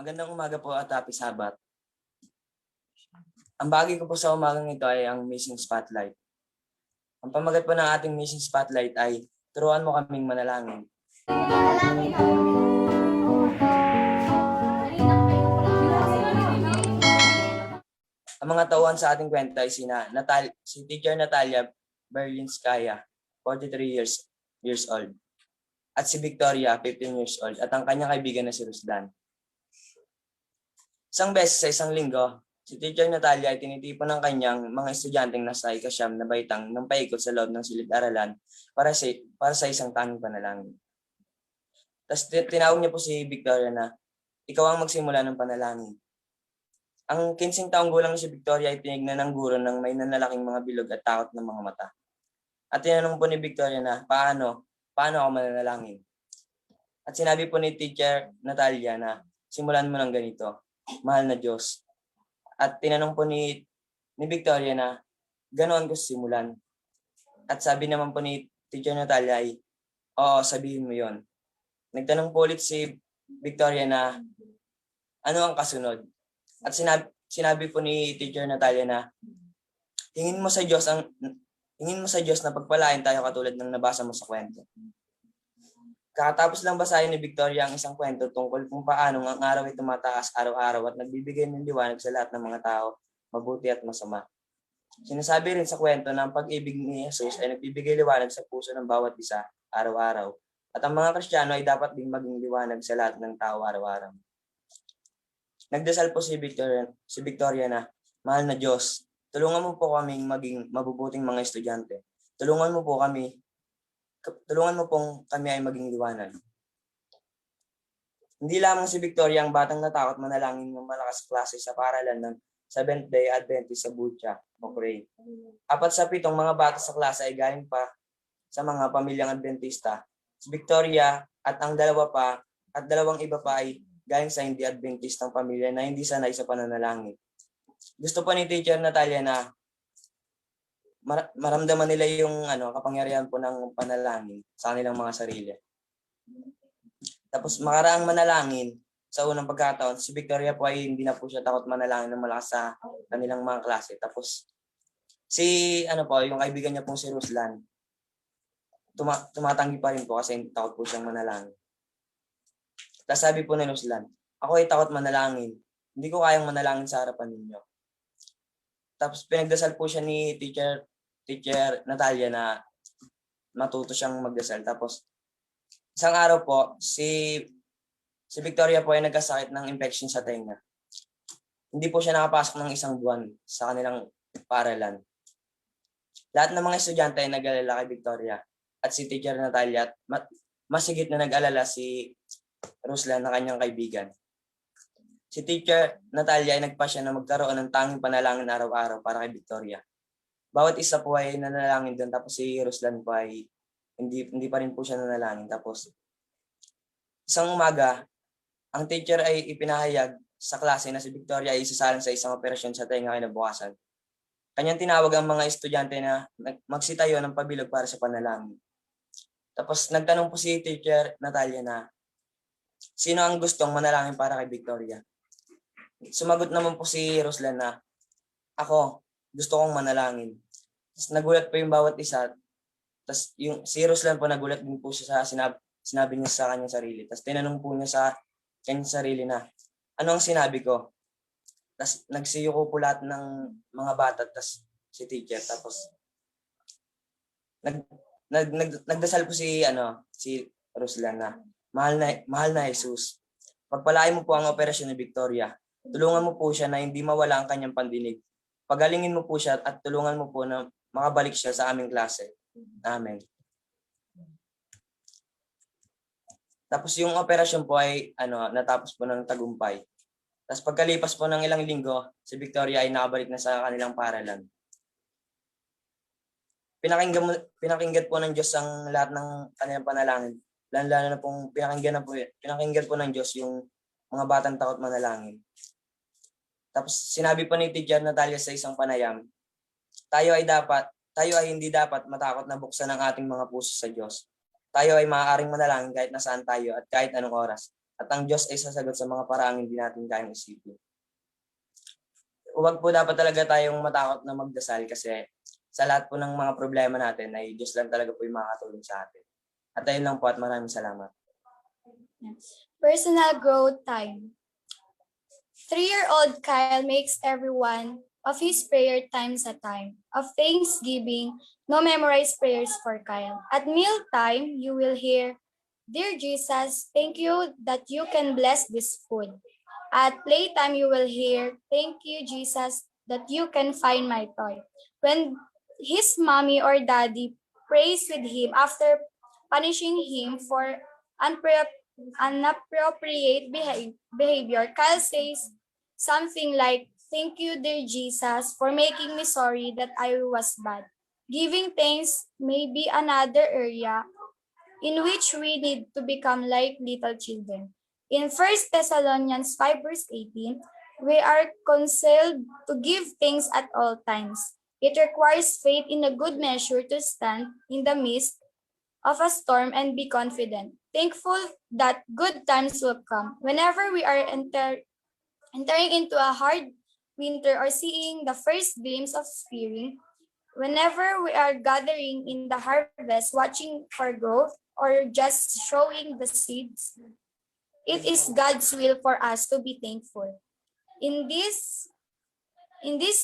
Magandang umaga po at happy Sabat. Ang bagay ko po sa umagang ito ay ang Mission Spotlight. Ang pamagat po ng ating Mission Spotlight ay turuan mo kaming manalangin. Ang mga tauhan sa ating kwento ay si Teacher Natalia Berlinskaya, 43 years old. At si Victoria, 15 years old. At ang kanyang kaibigan na si Ruslan. Isang beses sa isang linggo, si Teacher Natalia ay tinitipon ng kanyang mga estudyanteng nasa ikasyam na baitang ng paikot sa loob ng silid-aralan para sa isang tanging panalangin. Tapos tinawag niya po si Victoria na ikaw ang magsimula ng panalangin. Ang 15 taong gulang si Victoria ay tinignan ng guro ng may nanlalaking mga bilog at takot ng mga mata. At tinanong po ni Victoria na paano ako mananalangin. At sinabi po ni Teacher Natalia na simulan mo ng ganito, mahal na Diyos. At tinanong po ni Victoria na ganoon ko simulan. At sabi naman po ni Teacher Natalia ay, oo, sabihin mo yon. Nagtanong po ulit si Victoria na ano ang kasunod. At sinabi po ni Teacher Natalia na hingin mo sa Diyos na pagpalain tayo katulad ng nabasa mo sa kwento. Kakatapos lang basahin ni Victoria ang isang kwento tungkol kung paano ang araw ay tumataas araw-araw at nagbibigay ng liwanag sa lahat ng mga tao, mabuti at masama. Sinasabi rin sa kwento na ang pag-ibig ni Jesus ay nagbibigay liwanag sa puso ng bawat isa araw-araw. At ang mga Kristiyano ay dapat ding maging liwanag sa lahat ng tao araw-araw. Nagdasal po si Victoria na, mahal na Diyos, tulungan mo po kaming maging mabubuting mga estudyante. Tulungan mo pong kami ay maging liwanag. Hindi lamang si Victoria ang batang natakot manalangin ng malakas klase sa paralan ng Seventh-day Adventist sa Butcha, Mocrae. 4 sa 7 mga bata sa klase ay galing pa sa mga pamilyang Adventista. Si Victoria at ang dalawang iba pa ay galing sa hindi Adventistang pamilya na hindi sanay sa pananalangin. Gusto pa ni Teacher Natalia na maramdaman nila yung kapangyarihan po ng panalangin sa kanilang mga sarili. Tapos makaraang manalangin sa unang pagkataon, si Victoria po ay hindi na po siya takot manalangin ng malakas sa kanilang mga klase. Tapos yung kaibigan niya pong si Ruslan, tumatanggi pa rin po kasi hindi takot po siyang manalangin. Tapos sabi po ni Ruslan, ako ay takot manalangin. Hindi ko kayang manalangin sa harapan ninyo. Tapos pinagdasal po siya ni Teacher Natalia na matuto siyang magdasal. Tapos isang araw po, si Victoria po ay nagkasakit ng infection sa tenga. Hindi po siya nakapasok ng 1 buwan sa kanilang paaralan. Lahat ng mga estudyante ay nag-alala kay Victoria at si Teacher Natalia at masigit na nag-alala si Ruslan na kanyang kaibigan. Si Teacher Natalia ay nagpasya na magkaroon ng tanging panalangin araw-araw para kay Victoria. Bawat isa po ay nanalangin doon, tapos si Ruslan po ay hindi pa rin po siya nanalangin. Tapos isang umaga, ang teacher ay ipinahayag sa klase na si Victoria ay isasalin sa isang operasyon sa tenga kinabukasan. Kanyang tinawag ang mga estudyante na magsitayo ng pabilog para sa panalangin. Tapos nagtanong po si Teacher Natalia na sino ang gustong manalangin para kay Victoria? Sumagot naman po si Ruslan na ako, gusto kong manalangin. Tapos nagulat po yung bawat isa. Tapos si Ruslan po nagulat din po siya sa sinabi niya sa kanyang sarili. Tapos tinanong po niya sa kanyang sarili na ano ang sinabi ko? Tapos nagsiyuko po lahat ng mga bata tapos si teacher. Tapos nagdasal po si Ruslan na mahal na Jesus. Pagpalain mo po ang operasyon ni Victoria. Tulungan mo po siya na hindi mawala ang kanyang pandinig. Pagalingin mo po siya at tulungan mo po na makabalik siya sa aming klase. Amen. Tapos yung operasyon po ay natapos po ng tagumpay. Tapos pagkalipas po ng ilang linggo, si Victoria ay nakabalik na sa kanilang paaralan. Pinakinggan po ng Diyos ang lahat ng kanilang panalangin. Lalo na pong pinakinggan po ng Diyos yung mga batang takot manalangin. Tapos sinabi po ni Teacher Natalia sa isang panayam, tayo ay hindi dapat matakot na buksan ang ating mga puso sa Diyos. Tayo ay maaaring manalangin kahit nasaan tayo at kahit anong oras. at ang Diyos ay sasagot sa mga paraang hindi natin kayang isipin. Huwag po dapat talaga tayong matakot na magdasal kasi sa lahat po ng mga problema natin ay Diyos lang talaga po yung makakatulong sa atin. At ayun lang po at maraming salamat. Personal growth time. 3-year-old Kyle makes every one of his prayer times a time of thanksgiving. No memorized prayers for Kyle. At mealtime, you will hear, "Dear Jesus, thank you that you can bless this food." At playtime, you will hear, "Thank you, Jesus, that you can find my toy." When his mommy or daddy prays with him after punishing him for inappropriate behavior, Kyle says something like, "Thank you, dear Jesus, for making me sorry that I was bad." Giving thanks may be another area in which we need to become like little children. In 1 Thessalonians 5 verse 18, we are counseled to give thanks at all times. It requires faith in a good measure to stand in the midst of a storm and be confident, thankful that good times will come. Whenever we are entering into a hard winter or seeing the first glimpse of spring, whenever we are gathering in the harvest, watching for growth, or just showing the seeds, it is God's will for us to be thankful. In this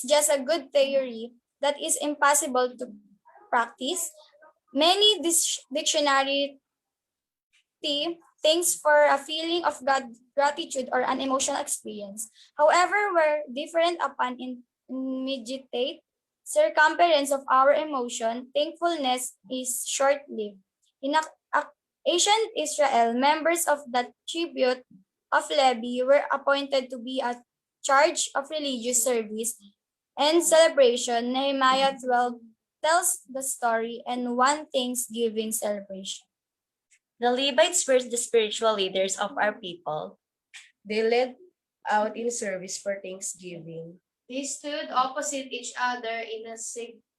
just a good theory that is impossible to practice, many dictionary thanks for a feeling of gratitude or an emotional experience. However, where different upon immediate circumference of our emotion, thankfulness is short-lived. In ancient Israel, members of the tribute of Levi were appointed to be a charge of religious service and celebration. Nehemiah 12 tells the story and one Thanksgiving celebration. The Levites were the spiritual leaders of our people. They led out in service for Thanksgiving. They stood opposite each other in a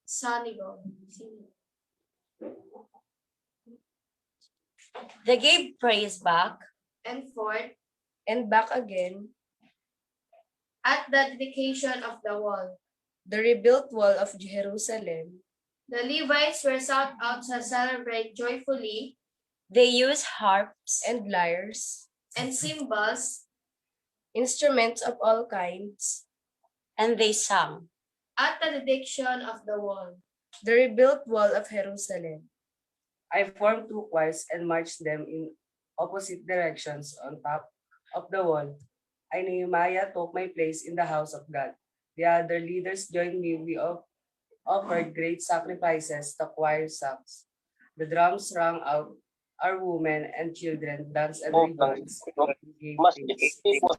synagogue. They gave praise back And forth And back again, at the dedication of the wall. the rebuilt wall of Jerusalem. The Levites were sought out to celebrate joyfully they used harps And lyres, and cymbals instruments of all kinds. and they sang. at the dedication of the wall. The rebuilt wall of Jerusalem. I formed 2 choirs and marched them in opposite directions on top of the wall. I, Nehemiah, took my place in the house of God. The other leaders joined me. We offered great sacrifices. The choir sang. The drums rang out. Our women and children danced and rejoiced. We gave thanks.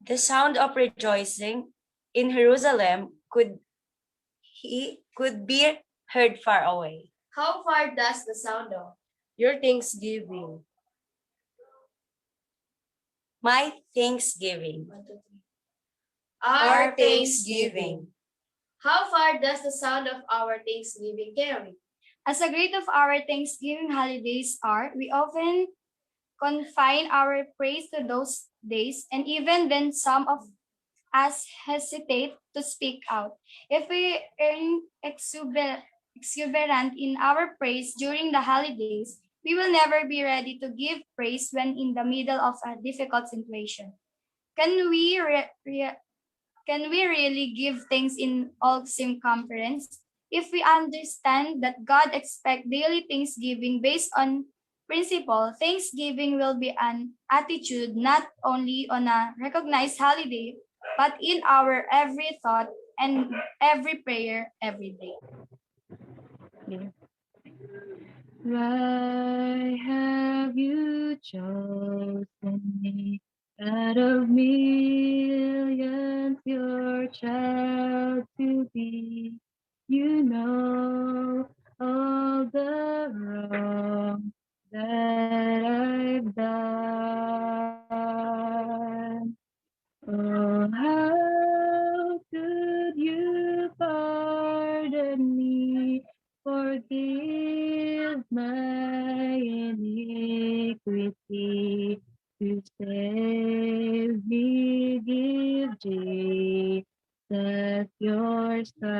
The sound of rejoicing in Jerusalem could be heard far away. How far does the sound of? Your thanksgiving. My thanksgiving. 1, 2, 3. Our thanksgiving. How far does the sound of our thanksgiving carry? As a grade of our Thanksgiving holidays are, we often confine our praise to those days, and even then some of us hesitate to speak out. If we earn exuberant in our praise during the holidays, we will never be ready to give praise when in the middle of a difficult situation. Can we really give thanks in all circumference? If we understand that God expects daily thanksgiving based on principle, thanksgiving will be an attitude not only on a recognized holiday, but in our every thought and every prayer every day. Why have you chosen me out of millions, your child to be? You know all the wrong that I've done. Oh, how could you pardon me? Forgive my iniquity. we give Jesus your Son.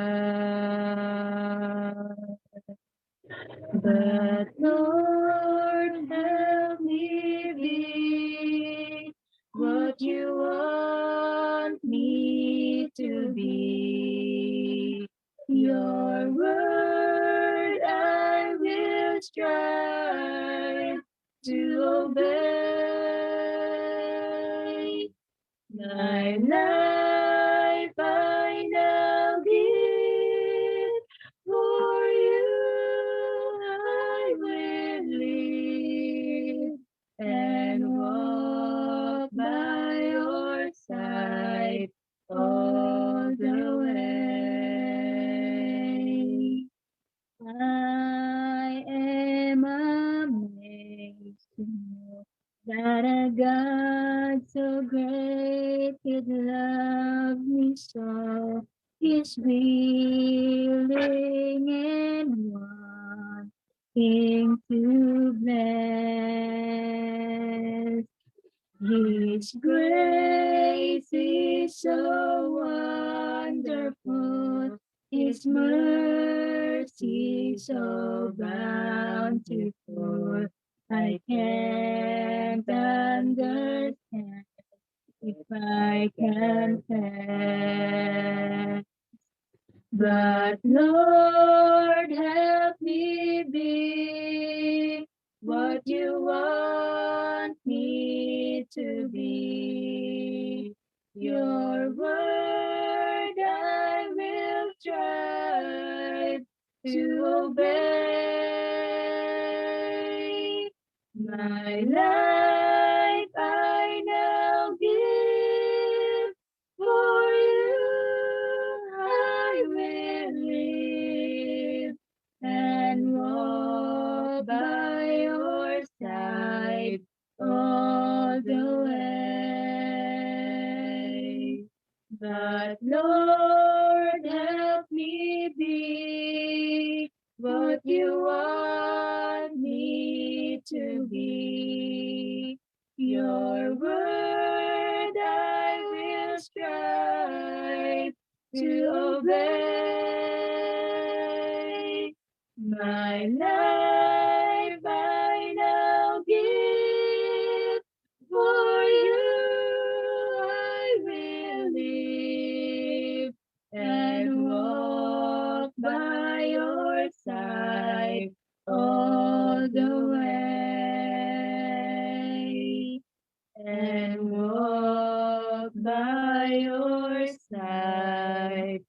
But Lord, help me be what you want me to be. Your word I will strive to obey. My life I now give, for you I will live and walk by your side all the way. I am amazed to know that a God so great could love me so. Is willing and wanting to bless. His grace is so wonderful, His mercy so bountiful. I can't understand if I confess. But Lord, help me be what you want me to be. Your word I will strive to obey. My life I now give, for you I will live and walk by your side all the way. But Lord, help me be what you want me to be. Your word I will strive to obey. My life I now give, for you I will live and walk by your side all the way. And walk by your side